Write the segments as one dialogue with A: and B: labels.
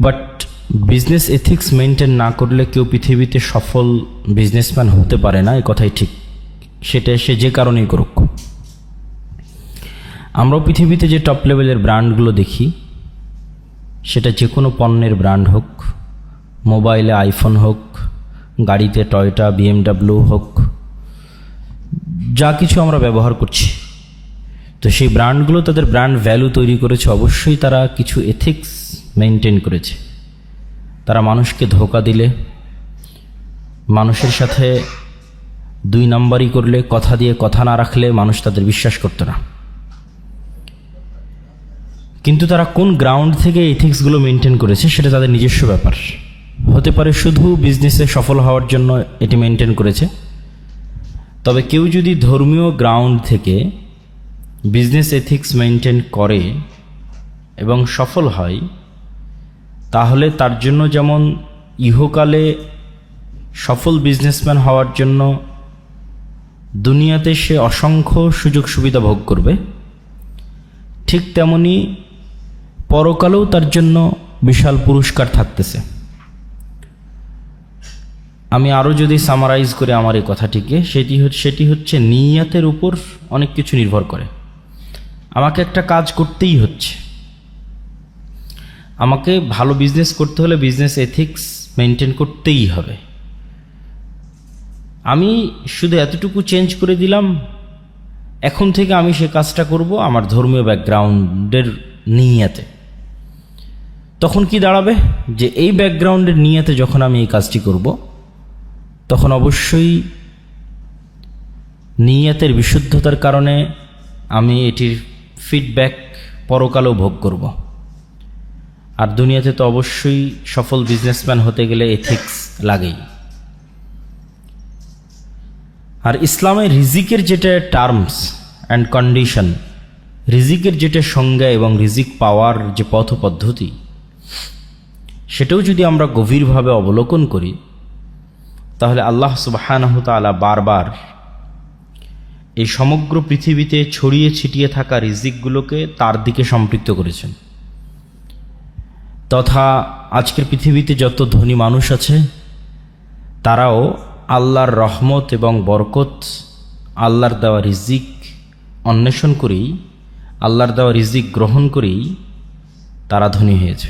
A: But business ethics maintain না করলে কেউ পৃথিবীতে সফল বিজনেসম্যান হতে পারে না, এই কথাই ঠিক। সেটা সে যে কারণেই করুক। আমরাও পৃথিবীতে যে টপ লেভেলের ব্র্যান্ডগুলো দেখি, সেটা যে কোনো পণ্যের ব্র্যান্ড হোক, মোবাইলে আইফোন হোক, গাড়িতে টয়োটা BMW হোক, যা কিছু আমরা ব্যবহার করছি, তো সেই ব্র্যান্ডগুলো তাদের ব্র্যান্ড ভ্যালু তৈরি করেছে, অবশ্যই তারা কিছু এথিক্স মেনটেন করেছে। তারা মানুষকে ধোঁকা দিলে, মানুষের সাথে দুই নাম্বারই করলে, কথা দিয়ে কথা না রাখলে মানুষ তাদের বিশ্বাস করতো না। কিন্তু তারা কোন গ্রাউন্ড থেকে এথিক্সগুলো মেনটেন করেছে সেটা তাদের নিজস্ব ব্যাপার। হতে পারে শুধু বিজনেসে সফল হওয়ার জন্য এটি মেনটেন করেছে, তবে কেউ যদি ধর্মীয় গ্রাউন্ড থেকে বিজনেস এথিক্স মেনটেন করে এবং সফল হয়, তাহলে তার জন্য যেমন ইহকালে সফল বিজনেসম্যান হওয়ার জন্য দুনিয়াতে সে অসংখ্য সুযোগ সুবিধা ভোগ করবে, ঠিক তেমনি পরকালেও তার জন্য বিশাল পুরস্কার থাকতেছে। আমি আরও যদি সামারাইজ করে আমার এই কথাটিকে, সেটি হচ্ছে নিয়তের উপর অনেক কিছু নির্ভর করে। আমাকে একটা কাজ করতেই হচ্ছে, আমাকে ভালো বিজনেস করতে হলে বিজনেস এথিক্স মেনটেন করতেই হবে। আমি শুধু এতটুকু চেঞ্জ করে দিলাম, এখন থেকে আমি সে কাজটা করব আমার ধর্মীয় ব্যাকগ্রাউন্ডের নিয়তে। তখন কি দাঁড়াবে, যে এই ব্যাকগ্রাউন্ডের নিয়তে যখন আমি এই কাজটি করব, তখন অবশ্যই নিয়তের বিশুদ্ধতার কারণে আমি এটির ফিডব্যাক পরকালেও ভোগ করব। আর দুনিয়াতে তো অবশ্যই সফল বিজনেসম্যান হতে গেলে এথিক্স লাগেই। আর ইসলামে রিজিকের যেটা টার্মস অ্যান্ড কন্ডিশন, রিজিকের যেটা সংজ্ঞা এবং রিজিক পাওয়ার যে পথ পদ্ধতি, সেটাও যদি আমরা গভীরভাবে অবলোকন করি, তাহলে আল্লাহ সুবহানাহু ওয়া তাআলা বারবার এই সমগ্র পৃথিবীতে ছড়িয়ে ছিটিয়ে থাকা রিজিকগুলোকে তার দিকে সম্পৃক্ত করেছেন। তথা আজকের পৃথিবীতে যত ধনী মানুষ আছে, তারাও আল্লাহর রহমত এবং বরকত, আল্লাহর দেওয়া রিজিক অন্বেষণ করেই, আল্লাহর দেওয়া রিজিক গ্রহণ করেই তারা ধনী হয়েছে।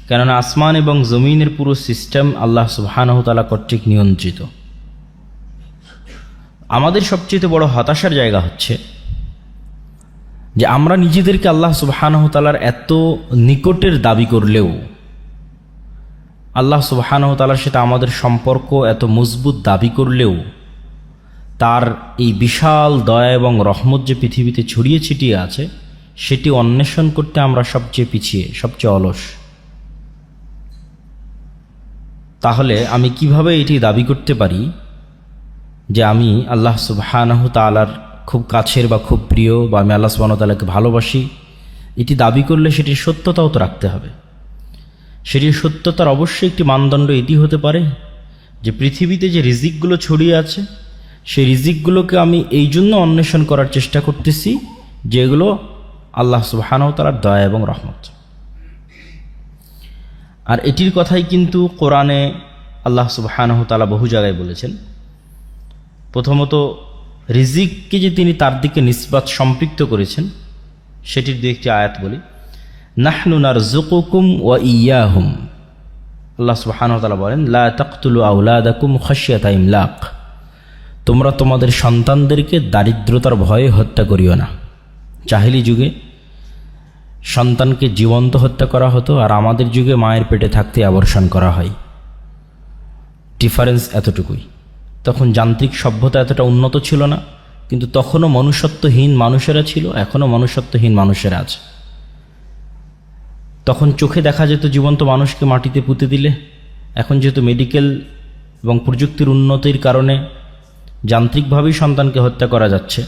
A: কেননা আসমান এবং জমিনের পুরো সিস্টেম আল্লাহ সুবহানাহু ওয়া তাআলা কর্তৃক নিয়ন্ত্রিত। আমাদের সবচেয়ে বড় হতাশার জায়গা হচ্ছে যে আমরা নিজেদেরকে আল্লাহ সুবহানাহু ওয়া তাআলার এত নিকটের দাবি করলেও, আল্লাহ সুবহানাহু ওয়া তাআলার সাথে আমাদের সম্পর্ক এত মজবুত দাবি করলেও, তার এই বিশাল দয়া এবং রহমত যে পৃথিবীতে ছড়িয়ে ছিটিয়ে আছে, সেটি অন্বেষণ করতে আমরা সবচেয়ে পিছিয়ে, সবচেয়ে অলস। তাহলে আমি কিভাবে এটি দাবি করতে পারি যে আমি আল্লাহ সুবহানাহু ওয়া তাআলার খুব কাছের বা খুব প্রিয়, বা আমি আল্লাহ সুবহানাহু ওয়া তাআলাকে ভালোবাসি? এটি দাবি করলে সেটির সত্যতাও তো রাখতে হবে। সেটির সত্যতার অবশ্যই একটি মানদণ্ড এটি হতে পারে যে পৃথিবীতে যে রিজিকগুলো ছড়িয়ে আছে, সেই রিজিকগুলোকে আমি এই জন্য অন্বেষণ করার চেষ্টা করতেছি যেগুলো আল্লাহ সুবহানাহু ওয়া তাআলার দয়া এবং রহমত। আর এটির কথাই কিন্তু কোরআনে আল্লাহ সুবহানাহু ওয়া তাআলা বহু জায়গায় বলেছেন। প্রথমত রিজিককে যে তিনি তার দিকে নিসবাত সম্পৃক্ত করেছেন, সেটির দু একটি আয়াত বলি। নাহনু নারযুকুকুম ওয়া ইয়্যাহুম, আল্লাহ সুবহানাহু ওয়া তাআলা বলেন, লা তাকতুলু আওলাদাকুম খাশিয়াতা ইমলাক, তোমরা তোমাদের সন্তানদেরকে দারিদ্রতার ভয়ে হত্যা করিও না। জাহেলি যুগে সন্তানকে জীবন্ত হত্যা করা হতো, আর আমাদের যুগে মায়ের পেটে থাকতে অ্যাবর্শন করা হয়। ডিফারেন্স এতটুকুই। তখন যান্ত্রিক সভ্যতা এতটা উন্নত ছিল না, কিন্তু তখনও মনুষ্যত্বহীন মানুষেরা ছিল, এখনও মনুষ্যত্বহীন মানুষেরা আছে। তখন চোখে দেখা যেত জীবন্ত মানুষকে মাটিতে পুঁতে দিলে। এখন যেহেতু মেডিকেল এবং প্রযুক্তির উন্নতির কারণে যান্ত্রিকভাবেই সন্তানকে হত্যা করা যাচ্ছে,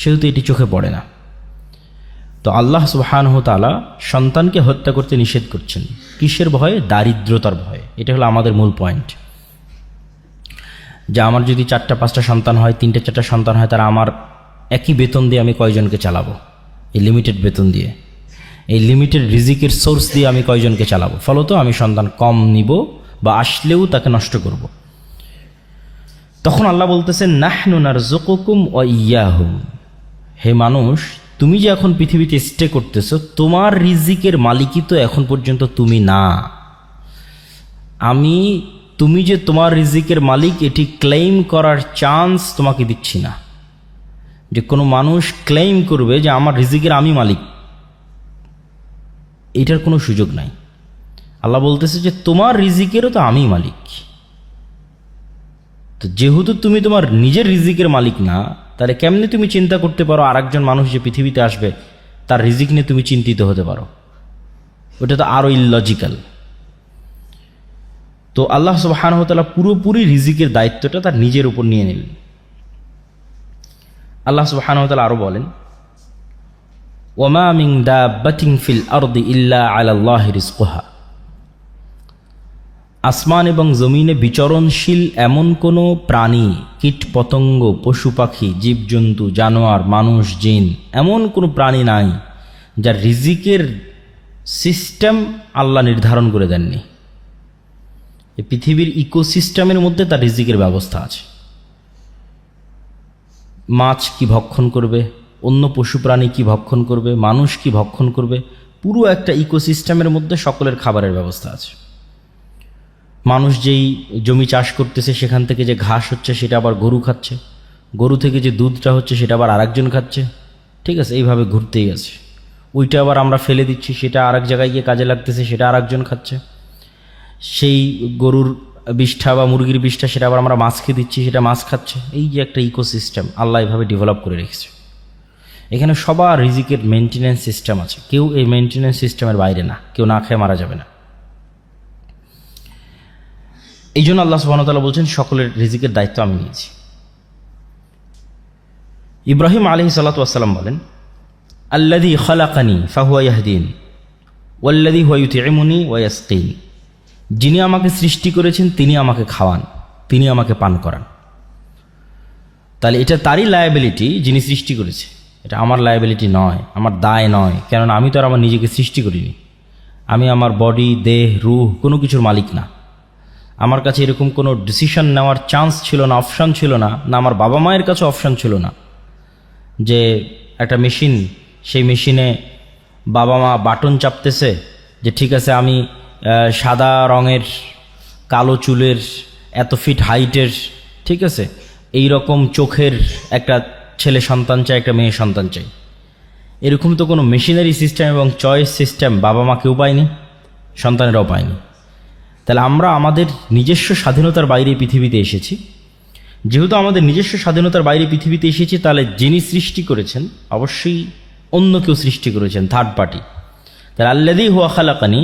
A: সেহেতু এটি চোখে পড়ে না। তো আল্লাহ সুবহানাহু ওয়া তাআলা সন্তানকে হত্যা করতে নিষেধ করছেন। কিসের ভয়ে? দারিদ্রতার ভয়ে। এটা হলো আমাদের মূল পয়েন্ট। যে আমার যদি 4-5টা সন্তান হয়, 3-4টা সন্তান হয়, তারা আমার একই বেতন দিয়ে আমি কয়জনকে চালাবো? এই লিমিটেড বেতন দিয়ে। এই লিমিটেড রিজিকের সোর্স দিয়ে আমি কয়জনকে চালাবো, ফলত আমি সন্তান কম নিব বা আসলেও তাকে নষ্ট করব। তখন আল্লাহ বলতেছেন নাহনু নারযুকুকুম ওয়া ইয়্যাহুম, হে মানুষ তুমি যে এখন পৃথিবীতে স্টে করতেছো, তোমার রিজিকের মালিকই তো এখন পর্যন্ত তুমি না। তুমি যে তোমার রিজিকের মালিক এটি ক্লেইম করার চান্স তোমাকে দিচ্ছি না। যে কোনো মানুষ ক্লেইম করবে যে আমার রিজিকের আমি মালিক, এটার কোনো সুযোগ নাই। আল্লাহ বলতেছে যে তোমার রিজিকেরও তো আমি মালিক। তো যেহেতু তুমি তোমার নিজের রিজিকের মালিক না, তাহলে কেমনে তুমি চিন্তা করতে পারো আরেকজন মানুষ যে পৃথিবীতে আসবে তার রিজিক নিয়ে তুমি চিন্তিত হতে পারো? ওটা তো আরো ইললজিক্যাল। তো আল্লাহ সুবহানাহু ওয়া তাআলা পুরোপুরি রিজিকের দায়িত্বটা তার নিজের উপর নিয়ে নিলেন। আল্লাহ সুবহানাহু ওয়া তাআলা আরো বলেন ওয়ামা মিন দাব্বাতিন ফিল আরদি ইল্লা আলাল্লাহি রিজকুহা, আসমান এবং জমিনে বিচরণশীল এমন কোনো প্রাণী, কীট পতঙ্গ, পশু পাখি, জীবজন্তু, জানোয়ার, মানুষ, জিন, এমন কোনো প্রাণী নাই যার রিজিকের সিস্টেম আল্লাহ নির্ধারণ করে দেননি। এই পৃথিবীর ইকোসিস্টেমের মধ্যে তার রিজিকের ব্যবস্থা আছে। মাছ কি ভক্ষণ করবে, অন্য পশু প্রাণী কি ভক্ষণ করবে, মানুষ কি ভক্ষণ করবে, পুরো একটা ইকোসিস্টেমের মধ্যে সকলের খাবারের ব্যবস্থা আছে। মানুষ যেই জমি চাষ করতেছে সেখান থেকে যে ঘাস হচ্ছে সেটা আবার গরু খাচ্ছে, গরু থেকে যে দুধটা হচ্ছে সেটা আবার আরেকজন খাচ্ছে, ঠিক আছে, এইভাবে ঘুরতেই আছে। ওইটা আবার আমরা ফেলে দিচ্ছি, সেটা আরেক জায়গায় গিয়ে কাজে লাগতেছে, সেটা আরেকজন খাচ্ছে। সেই গরুর বিষ্ঠা বা মুরগির বিষ্ঠা সেটা আবার আমরা মাছকে দিচ্ছি, সেটা মাছ খাচ্ছে। এই যে একটা ইকোসিস্টেম আল্লাহ এভাবে ডেভেলপ করে রেখেছে। এখানে সবার রিজিকের মেনটেন্যান্স সিস্টেম আছে, কেউ এই মেনটেন্যান্স সিস্টেমের বাইরে না, কেউ না খেয়ে মারা যাবে না। এই জন্য আল্লাহ সুবহানাহু ওয়া তাআলা বলছেন সকলের রিজিকের দায়িত্ব আমি নিয়েছি। ইব্রাহিম আলাইহিস সালাতু ওয়াস সালাম বলেন আল্লাযী খালাকানি ফাহুয়া ইয়াহদিন ওয়াল্লাযী হুয়া ইউতঈমুনি ওয়া ইয়াসকিন, যিনি আমাকে সৃষ্টি করেছেন তিনি আমাকে খাওয়ান, তিনি আমাকে পান করান। তাহলে এটা তারই লায়াবিলিটি যিনি সৃষ্টি করেছে, এটা আমার লায়াবিলিটি নয়, আমার দায় নয়। কেননা আমি তো আর আমার নিজেকে সৃষ্টি করিনি। আমি আমার বডি, দেহ, রূহ কোনো কিছুর মালিক না। আমার কাছে এরকম কোনো ডিসিশন নেওয়ার চান্স ছিল না, অপশান ছিল না, না আমার বাবা মায়ের কাছে অপশান ছিল না যে একটা মেশিন, সেই মেশিনে বাবা মা বাটন চাপতেছে যে ঠিক আছে আমি সাদা রঙের, কালো চুলের, এত ফিট হাইটের, ঠিক আছে, এই রকম চোখের একটা ছেলে সন্তান চাই, একটা মেয়ে সন্তান চাই। এরকম তো কোনো মেশিনারি সিস্টেম এবং চয়েস সিস্টেম বাবা মা কেউ পায়নি, সন্তানেরাও পায়নি। তাহলে আমরা আমাদের নিজস্ব স্বাধীনতার বাইরে পৃথিবীতে এসেছি। যেহেতু আমাদের নিজস্ব স্বাধীনতার বাইরে পৃথিবীতে এসেছি, তাহলে যিনি সৃষ্টি করেছেন অবশ্যই অন্য কেউ সৃষ্টি করেছেন, থার্ড পার্টি। তাহলে আল্লাযী হুয়া খালাকানি,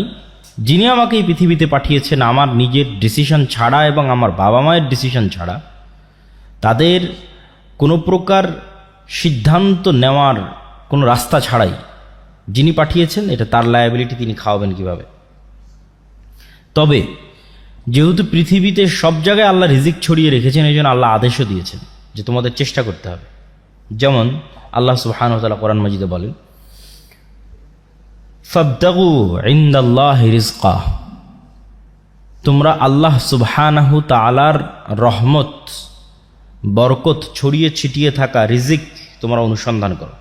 A: যিনি আমাকে এই পৃথিবীতে পাঠিয়েছেন আমার নিজের ডিসিশন ছাড়া এবং আমার বাবা মায়ের ডিসিশন ছাড়া, তাদের কোনো প্রকার সিদ্ধান্ত নেওয়ার কোনো রাস্তা ছাড়াই যিনি পাঠিয়েছেন, এটা তার লায়াবিলিটি, তিনি খাওয়াবেন কিভাবে। তবে যেহেতু পৃথিবীতে সব জায়গায় আল্লাহ রিজিক ছড়িয়ে রেখেছেন, এই জন্য আল্লাহ আদেশও দিয়েছেন যে তোমাদের চেষ্টা করতে হবে। যেমন আল্লাহ সুবহানাহু ওয়া তাআলা কোরআন মাজিদে বলেন ফাবতাগু ইনদাল্লাহি রিজকা, তোমরা আল্লাহ সুবহানাহু তাআলার রহমত, বরকত ছড়িয়ে ছিটিয়ে থাকা রিজিক তোমরা অনুসন্ধান করো।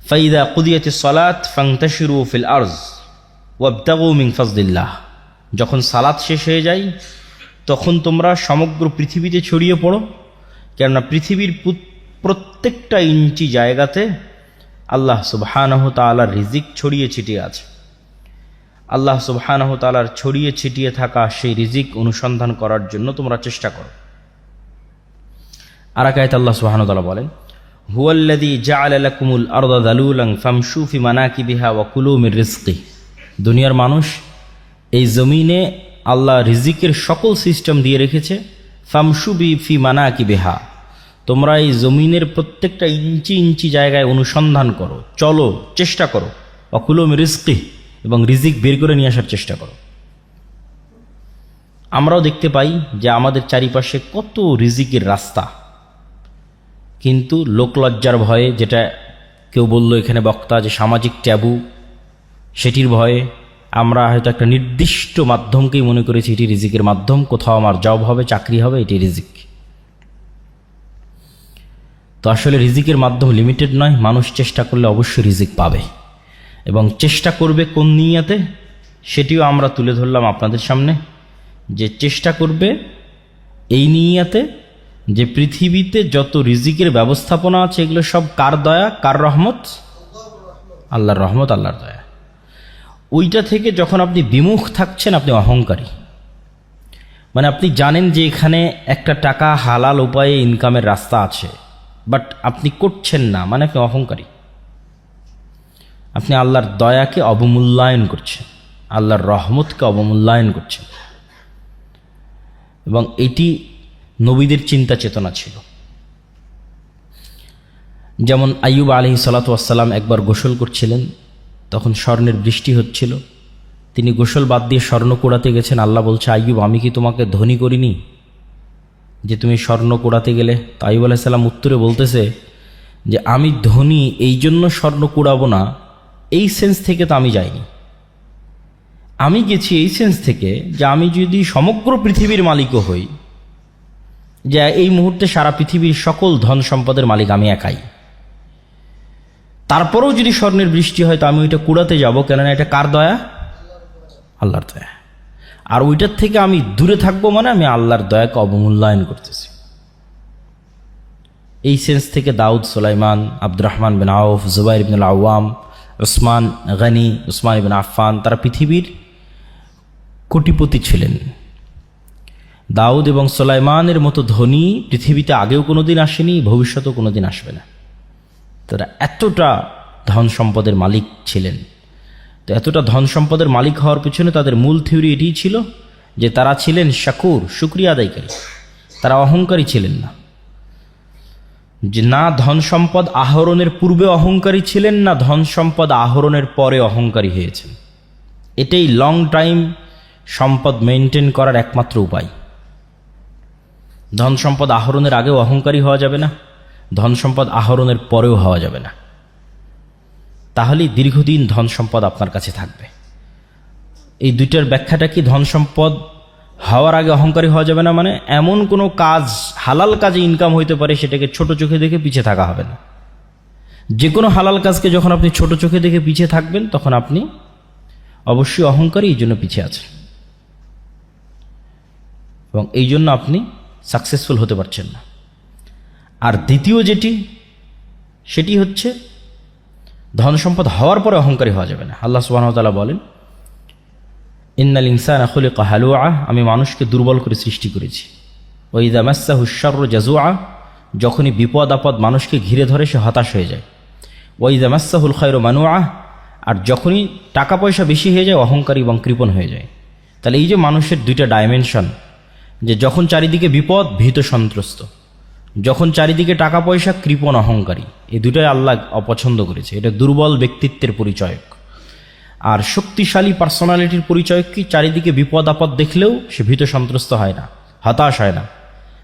A: ফাইদা কুদিয়াতিস সালাত ফান্তাশিরু ফিল আরজ ওয়াবতাগু মিন ফাজলিল্লাহ, যখন সালাত শেষ হয়ে যায় তখন তোমরা সমগ্র পৃথিবীতে ছড়িয়ে পড়ো, কেননা পৃথিবীর প্রত্যেকটা ইঞ্চি জায়গাতে আল্লাহ সুবহানাহু তাআলার রিজিক ছড়িয়ে ছিটিয়ে আছে। আল্লাহ সুবহানাহু তাআলার ছড়িয়ে ছিটিয়ে থাকা সেই রিজিক অনুসন্ধান করার জন্য তোমরা চেষ্টা করো। আর এক আয়াতে আল্লাহ সুবহানাহু তাআলা বলেন হুয়াল্লাযী জাআলা লাকুমুল আরদা যালুলান ফামশু ফি মানাকিবিহা ওয়া কুলু মির রিজকিহি, দুনিয়ার মানুষ, এই জমিনে আল্লাহ রিজিকের সকল সিস্টেম দিয়ে রেখেছে। ফামশু ফি মানাকিবিহা, তোমরা এই জমিনের প্রত্যেকটা ইঞ্চি ইঞ্চি জায়গায় অনুসন্ধান করো, চলো, চেষ্টা করো। ওয়া কুলু মির রিজকিহি, এবং রিজিক বের করে নিয়ে আসার চেষ্টা করো। আমরাও দেখতে পাই যে আমাদের চারিপাশে কত রিজিকের রাস্তা, কিন্তু লোকলজ্জার ভয়ে, যেটা কেউ বলল এখানে বক্তা যে সামাজিক ট্যাবু, সেটির ভয়ে আমরা হয়তো একটা নির্দিষ্ট মাধ্যমকেই মনে করেছি এটি রিজিকের মাধ্যম, কোথাও আমার জব হবে, চাকরি হবে, এটি রিজিক। তো আসলে রিজিকের মাধ্যম লিমিটেড নয়, মানুষ চেষ্টা করলে অবশ্যই রিজিক পাবে, এবং চেষ্টা করবে কোন নিয়াতে সেটিও আমরা তুলে ধরলাম আপনাদের সামনে, যে চেষ্টা করবে এই নিয়াতে যে পৃথিবীতে যত রিজিকের ব্যবস্থাপনা আছে এগুলো সব কার দয়া, কার রহমত? আল্লাহর রহমত, আল্লাহর দয়া। ওইটা থেকে যখন আপনি বিমুখ থাকছেন আপনি অহংকারী, মানে আপনি জানেন যে এখানে একটা টাকা হালাল উপায়ে ইনকামের রাস্তা আছে, বাট আপনি করছেন না, মানে আপনি অহংকারী। আপনি আল্লাহর দয়াকে অবমূল্যায়ন করছেন, আল্লাহর রহমতকে অবমূল্যায়ন করছেন। এবং এটি নবীদের চিন্তা চেতনা ছিল। যেমন আইয়ুব আলাইহিস সালাতু ওয়াস সালাম একবার গোসল করছিলেন, তখন স্বর্ণের বৃষ্টি হচ্ছিল, তিনি গোসল বাদ দিয়ে স্বর্ণ কুড়াতে গেছেন। আল্লাহ বলছে, আইয়ুব আমি কি তোমাকে ধনী করিনি যে তুমি স্বর্ণ কুড়াতে গেলে? তো আইয়ুব আলাইহিস সালাম উত্তরে বলতেছে যে আমি ধনী এই জন্য স্বর্ণ কুড়াবো না, এই সেন্স থেকে তো আমি যাইনি। আমি গেছি এই সেন্স থেকে যে আমি যদি সমগ্র পৃথিবীর মালিকও হই, যে এই মুহূর্তে সারা পৃথিবীর সকল ধন সম্পদের মালিক আমি একাই, তারপরেও যদি স্বর্ণের বৃষ্টি হয় তো আমি ওইটা কুড়াতে যাব, কেননা এটা কার দয়া? আল্লাহর দয়া। আর ওইটার থেকে আমি দূরে থাকবো, মানে আমি আল্লাহর দয়াকে অবমূল্যায়ন করতেছি। এই সেন্স থেকে দাউদ, সুলাইমান, আব্দুর রহমান বিন আউফ, জুবাইর ইবনুল আওয়াম, উসমান গনি, উসমান ইবনে আফফান, তারা পৃথিবীর কোটিপতি ছিলেন। দাউদ এবং সুলাইমানের মতো ধনী পৃথিবীতে আগেও কোনোদিন আসেনি, ভবিষ্যতেও কোনোদিন আসবে না। তারা এতটা ধন সম্পদের মালিক ছিলেন। তো এতটা ধন সম্পদের মালিক হওয়ার পিছনে তাদের মূল থিওরি এটিই ছিল যে তারা ছিলেন শাকুর, শুকরিয়া আদায়কারী। তারা অহংকারী ছিলেন না, যে না ধন সম্পদ আহরণের পূর্বে অহংকারী ছিলেন, না ধন সম্পদ আহরণের পরে অহংকারী হয়েছেন। এটাই লং টাইম সম্পদ মেনটেন করার একমাত্র উপায়। ধন সম্পদ আহরণের আগেও অহংকারী হওয়া যাবে না, ধন সম্পদ আহরণের পরেও হওয়া যাবে না। তাহলেই দীর্ঘদিন ধন সম্পদ আপনার কাছে থাকবে। এই দুইটার ব্যাখ্যাটা কি? ধন সম্পদ হওয়ার আগে অহংকারী হওয়া যাবে না মানে এমন কোনো কাজ, হালাল কাজে ইনকাম হইতে পারে, সেটাকে ছোট চোখে দেখে পিছিয়ে থাকা হবে না। যে কোনো হালাল কাজকে যখন আপনি ছোট চোখে দেখে পিছিয়ে থাকবেন, তখন আপনি অবশ্যই অহংকারী, এই জন্য পিছিয়ে আছেন, এবং এই জন্য আপনি সাকসেসফুল হতে পারছেন না। আর দ্বিতীয় যেটি, সেটি হচ্ছে ধন সম্পদ হওয়ার পরে অহংকারী হওয়া যাবে না। আল্লাহ সুবহানাহু ওয়া তাআলা বলেন, ইন্নাল ইনসানা খুলিকা হালুআ, আমি মানুষকে দুর্বল করে সৃষ্টি করেছি। ওয়া ইযা মাসসাহু শাররু জাজুআ, যখনই বিপদ আপদ মানুষকে ঘিরে ধরে সে হতাশ হয়ে যায়। ওয়া ইযা মাসসাহুল খায়রু মানুআ, আর যখনই টাকা পয়সা বেশি হয়ে যায় অহংকারী এবং কৃপণ হয়ে যায়। তাহলে এই যে মানুষের দুইটা ডাইমেনশন, যে যখন চারিদিকে বিপদ ভীত সন্ত্রস্ত, যখন চারিদিকে টাকা পয়সা কৃপণ অহংকারী, এই দুটাই আল্লাহ অপছন্দ করেছে। এটা দুর্বল ব্যক্তিত্বের পরিচয়ক। আর শক্তিশালী পার্সোনালিটির পরিচয় কি? চারিদিকে বিপদ আপদ দেখলেও সে ভীত সন্ত্রস্ত হয় না, হতাশ হয় না,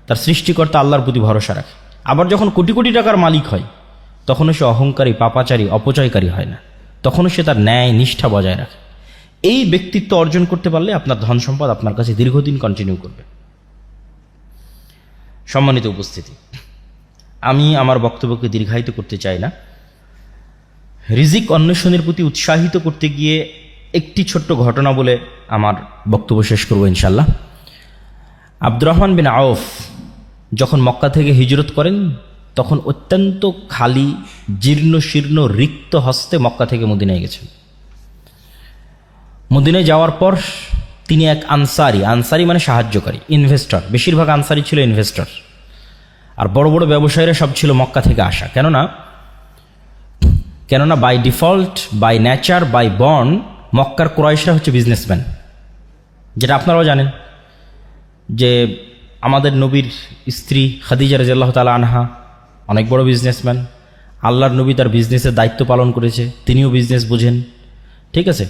A: তার সৃষ্টিকর্তা আল্লাহর প্রতি ভরসা রাখে। আবার যখন কোটি কোটি টাকার মালিক হয়, তখনও সে অহংকারী, পাপাচারী, অপচয়কারী হয় না, তখনও সে তার ন্যায় নিষ্ঠা বজায় রাখে। এই ব্যক্তিত্ব অর্জন করতে পারলে আপনার ধন সম্পদ আপনার কাছে দীর্ঘদিন কন্টিনিউ করবে। সম্মানিত উপস্থিতি, আমি আমার বক্তব্যকে দীর্ঘায়িত করতে চাই না। রিজিক অন্বেষণের প্রতি উৎসাহিত করতে গিয়ে একটি ছোট্ট ঘটনা বলে আমার বক্তব্য শেষ করব ইনশাল্লাহ। আব্দুর রহমান বিন আউফ যখন মক্কা থেকে হিজরত করেন, তখন অত্যন্ত খালি, জীর্ণ শীর্ণ, রিক্ত হস্তে মক্কা থেকে মদিনায় গেছেন। মদিনায় যাওয়ার পর তিনি এক আনসারি, আনসারি মানে সাহায্যকারী, ইনভেস্টর, বেশিরভাগ আনসারি ছিল ইনভেস্টর, আর বড় বড় ব্যবসায়ীরা সব ছিল মক্কা থেকে আসা। কেননা by default, by nature, by born মক্কার কুরাইশরা হচ্ছে বিজনেসম্যান, যেটা আপনারাও জানেন যে আমাদের নবীর স্ত্রী খাদিজা রাদিয়াল্লাহু তাআলা আনহা অনেক বড় বিজনেসম্যান। আল্লাহর নবী তার বিজনেসের দায়িত্ব পালন করেছে, তিনিও বিজনেস বোঝেন, ঠিক আছে।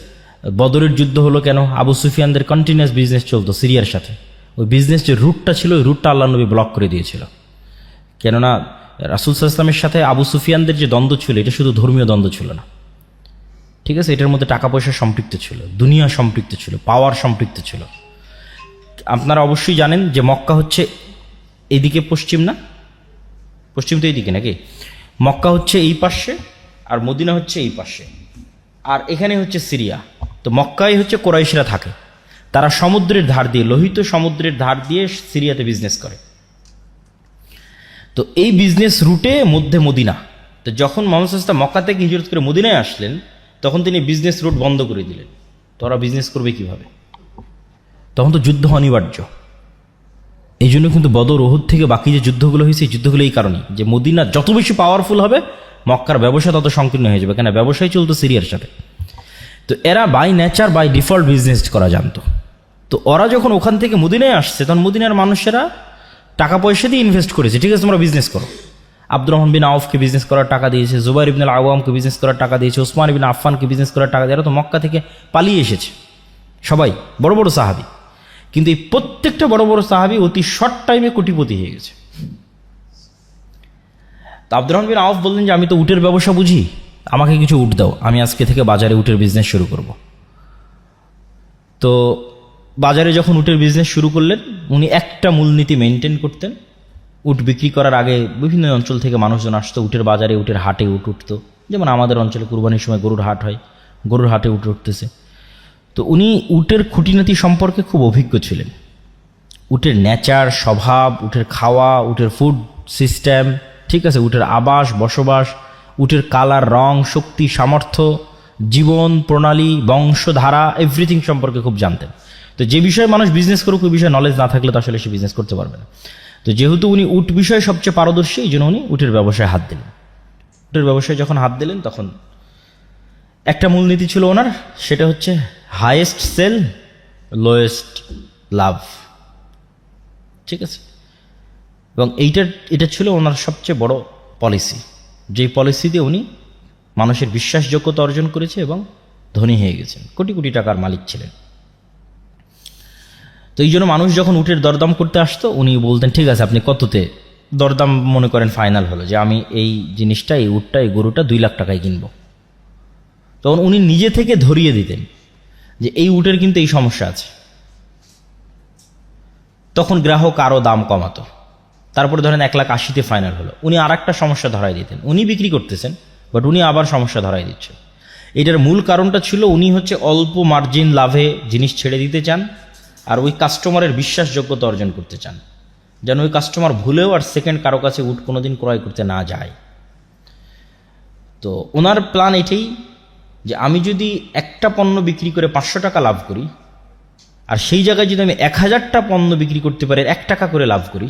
A: বদরের যুদ্ধ হলো কেন? আবু সুফিয়ানদের কন্টিনিউয়াস বিজনেস চলতো সিরিয়ার সাথে। ওই বিজনেস যে রুটটা ছিল, ওই রুটটা আল্লাহর নবী ব্লক করে দিয়েছিল। কেননা রাসূল সাল্লাল্লাহু আলাইহি ওয়াসাল্লামের সাথে আবু সুফিয়ানদের যে দ্বন্দ্ব ছিল, এটা শুধু ধর্মীয় দ্বন্দ্ব ছিল না, ঠিক আছে, এটার মধ্যে টাকা পয়সা সম্পৃক্ত ছিল, দুনিয়া সম্পৃক্ত ছিল, পাওয়ার সম্পৃক্ত ছিল। আপনারা অবশ্যই জানেন যে মক্কা হচ্ছে এইদিকে পশ্চিম, না পশ্চিম তো এইদিকে নাকি, মক্কা হচ্ছে এই পাশে আর মদিনা হচ্ছে এই পাশে, আর এখানে হচ্ছে সিরিয়া। তো মক্কায় হচ্ছে কোরাইশরা থাকে, তারা সমুদ্রের ধার দিয়ে, লোহিত সমুদ্রের ধার দিয়ে সিরিয়াতে বিজনেস করে। তো এই বিজনেস রুটে মধ্যে মদিনা। তো যখন মুহাম্মদ সাল্লাল্লাহু আলাইহি ওয়াসাল্লাম মক্কা থেকে হিজরত করে মদিনায় আসলেন, তখন তিনি বিজনেস রুট বন্ধ করে দিলেন। তো ওরা বিজনেস করবে কিভাবে? তখন তো যুদ্ধ অনিবার্য। এই জন্য কিন্তু বদর, উহুদ থেকে বাকি যে যুদ্ধগুলো হয়েছে, এই যুদ্ধগুলো এই কারণে যে মদিনা যত বেশি পাওয়ারফুল হবে, মক্কার ব্যবসা তত সংকীর্ণ হয়ে যাবে, কেন ব্যবসায় চলতো সিরিয়ার সাথে। তো এরা by nature, by default business করা জানতো। তো ওরা যখন ওখান থেকে মদিনায় আসছে, তখন মদিনার মানুষেরা টাকা পয়সা দিয়ে ইনভেস্ট করেছে, ঠিক আছে তোমরা বিজনেস করো। আব্দুর রহমান বিন আউফকে বিজনেস করার টাকা দিয়েছে, জুবাইর ইবনে আওয়ামকে বিজনেস করার টাকা দিয়েছে, ওসমান ইবনে আফফানকে বিজনেস করার টাকা দিয়ে, এরা তো মক্কা থেকে পালিয়ে এসেছে সবাই, বড় বড় সাহাবী। কিন্তু এই প্রত্যেকটা বড় বড় সাহাবী অতি শর্ট টাইমে কোটিপতি হয়ে গেছে। তো আব্দুর রহমান বিন আউফ বললেন যে আমি তো উটের ব্যবসা বুঝি, আমাকে কিছু উট দাও, আমি আজকে থেকে বাজারে উটের বিজনেস শুরু করব। তো বাজারে যখন উটের বিজনেস শুরু করলেন, উনি একটা মূলনীতি মেনটেন করতেন। উট বিক্রি করার আগে বিভিন্ন অঞ্চল থেকে মানুষজন আসতো, উটের বাজারে, উটের হাটে উট উঠতো। যেমন আমাদের অঞ্চলে কুরবানির সময় গরুর হাট হয়, গরুর হাটে উট উঠতেছে। তো উনি উটের খুঁটিনাটি সম্পর্কে খুব অভিজ্ঞ ছিলেন। উটের নেচার, স্বভাব, উটের খাওয়া, উটের ফুড সিস্টেম, ঠিক আছে, উটের আবাস বসবাস, উটের কালার, রং, শক্তি, সামর্থ্য, জীবন প্রণালী, বংশধারা, এভরিথিং সম্পর্কে খুব জানতেন। তো যে বিষয়ে মানুষ বিজনেস করুক, ওই বিষয়ে নলেজ না থাকলে তো আসলে সে বিজনেস করতে পারবে না। তো যেহেতু উনি উট বিষয়ে সবচেয়ে পারদর্শী, এই জন্য উনি উটের ব্যবসায় হাত দিলেন। উটের ব্যবসায় যখন হাত দিলেন, তখন একটা মূলনীতি ছিল ওনার, সেটা হচ্ছে হাইয়েস্ট সেল, লোয়েস্ট লাভ, ঠিক আছে। এবং এটা ছিল ওনার সবচেয়ে বড় পলিসি, যেই পলিসি দিয়ে উনি মানুষের বিশ্বাসযোগ্যতা অর্জন করেছে এবং ধনী হয়ে গেছেন, কোটি কোটি টাকার মালিক ছিলেন। তো এই জন্য মানুষ যখন উটের দরদাম করতে আসতো, উনি বলতেন ঠিক আছে আপনি কততে দরদাম মনে করেন ফাইনাল হলো, যে আমি এই জিনিসটা, এই উটটা, এই গরুটা 2 লাখ টাকায় কিনবো। তখন উনি নিজে থেকে ধরিয়ে দিতেন যে এই উটের কিন্তু এই সমস্যা আছে। তখন গ্রাহক আরও দাম কমাতো। তারপরে ধরেন 1,80,000-তে ফাইনাল হলো, উনি আর একটা সমস্যা ধরাই দিতেন। উনি বিক্রি করতেছেন, বাট উনি আবার সমস্যা ধরাই দিচ্ছেন। এটার মূল কারণটা ছিল উনি হচ্ছে অল্প মার্জিন লাভে জিনিস ছেড়ে দিতে চান, আর ওই কাস্টমারের বিশ্বাসযোগ্যতা অর্জন করতে চান, যেন ওই কাস্টমার ভুলেও আর সেকেন্ড কারো কাছে উট কোনোদিন ক্রয় করতে না যায়। তো ওনার প্ল্যান এটাই যে আমি যদি একটা পণ্য বিক্রি করে 500 টাকা লাভ করি, আর সেই জায়গায় যদি আমি 1000টা পণ্য বিক্রি করতে পারি 1 টাকা করে লাভ করি,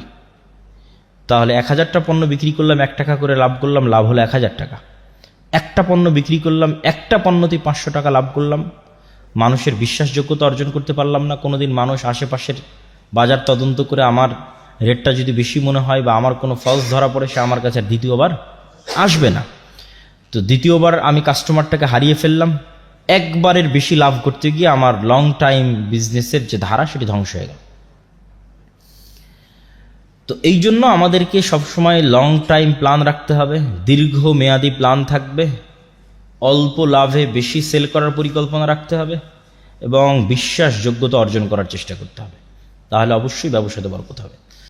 A: তাহলে 1000টা পণ্য বিক্রি করলাম, 1 টাকা করে লাভ করলাম, লাভ হলো 1000 টাকা। একটা পণ্য বিক্রি করলাম, একটা পণ্যতেই 500 টাকা লাভ করলাম, মানুষের বিশ্বাসযোগ্যতা অর্জন করতে পারলাম না। কোনোদিন মানুষ আশেপাশের বাজার তদন্ত করে আমার রেটটা যদি বেশি মনে হয় বা আমার কোনো ফলস ধরা পড়ে, সে আমার কাছে আর দ্বিতীয়বার আসবে না। তো দ্বিতীয়বার আমি কাস্টমারটাকে হারিয়ে ফেললাম। একবারের বেশি লাভ করতে গিয়ে আমার লং টাইম বিজনেসের যে ধারা, সেটি ধ্বংস হয়ে গেল। তো এই জন্য আমাদেরকে সবসময় লং টাইম প্ল্যান রাখতে হবে, দীর্ঘ মেয়াদি প্ল্যান থাকবে, অল্প লাভে বেশি সেল করার পরিকল্পনা রাখতে হবে এবং বিশ্বাসযোগ্যতা অর্জন করার চেষ্টা করতে হবে। তাহলে অবশ্যই ব্যবসাতে বরকত হবে।